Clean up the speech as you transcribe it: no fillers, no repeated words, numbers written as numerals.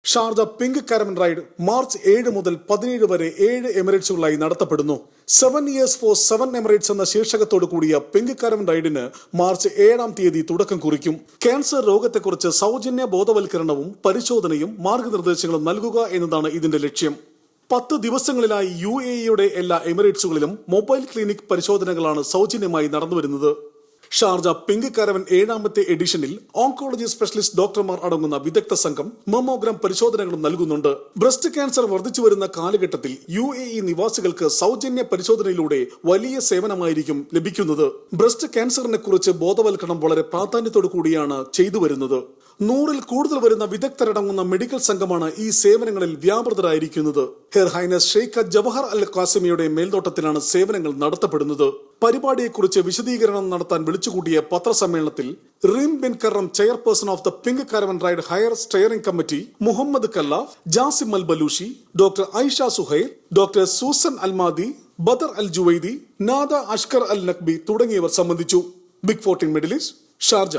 Sharjah pink caravan ride March 7 മുതൽ 17 വരെ 7 എമിറേറ്റ്സുകളായി നടത്തപ്പെടുന്നു. 7 years for 7 എമിറേറ്റ്സ് എന്ന ശീർഷകത്തോടു കൂടിയ പിങ്ക് കാരവൻ റൈഡിന് മാർച്ച് 7-ാം തീയതി തുടക്കം കുറിക്കും. ക്യാൻസർ രോഗത്തെക്കുറിച്ച് സൗജന്യ ബോധവൽക്കരണവും പരിശോധനയും മാർഗനിർദ്ദേശങ്ങളും നൽകുക എന്നതാണ് ഇതിന്റെ ലക്ഷ്യം. 10 ദിവസങ്ങളിലായി UAE-യുടെ എല്ലാ എമിറേറ്റ്സുകളിലും മൊബൈൽ ക്ലിനിക് പരിശോധനകളാണ് സൗജന്യമായി നടന്നുവരുന്നത്. ഷാർജ പിങ്ക് കാരവൻ 7ാമത്തെ എഡിഷനിൽ ഓങ്കോളജി സ്പെഷ്യലിസ്റ്റ് ഡോക്ടർമാർ അടങ്ങുന്ന വിദഗ്ധ സംഘം മമ്മോഗ്രാം പരിശോധനകളും നൽകുന്നുണ്ട്. ബ്രസ്റ്റ് ക്യാൻസർ വർദ്ധിച്ചു വരുന്ന കാലഘട്ടത്തിൽ UAE നിവാസികൾക്ക് സൗജന്യ പരിശോധനയിലൂടെ വലിയ സേവനമായിരിക്കും ലഭിക്കുന്നത്. ബ്രസ്റ്റ് ക്യാൻസറിനെ കുറിച്ച് ബോധവൽക്കരണം വളരെ പ്രാധാന്യത്തോടു കൂടിയാണ് ചെയ്തു വരുന്നത്. 100-ൽ കൂടുതൽ വരുന്ന വിദഗ്ധരടങ്ങുന്ന മെഡിക്കൽ സംഘമാണ് ഈ സേവനങ്ങളിൽ വ്യാപൃതരായിരിക്കുന്നത്. Her highness Sheikh Jawaher Al ഖാസിമിയുടെ മേൽനോട്ടത്തിലാണ് സേവനങ്ങൾ നടത്തപ്പെടുന്നത്. പരിപാടിയെക്കുറിച്ച് വിശദീകരണം നടത്താൻ വിളിച്ചുകൂട്ടിയ പത്രസമ്മേളനത്തിൽ Reem bin Karam chairperson of the pink caravan ride higher steering committee Mohammed Kallaf, Jasim Al Balushi, doctor Aisha Suhail, doctor Susan Almadi, Badr Al Juwaidi, Nada Ashkar Al Nakhbi തുടങ്ങിയവർ സംബന്ധിച്ചു. Big 14 Middle East, Sharjah.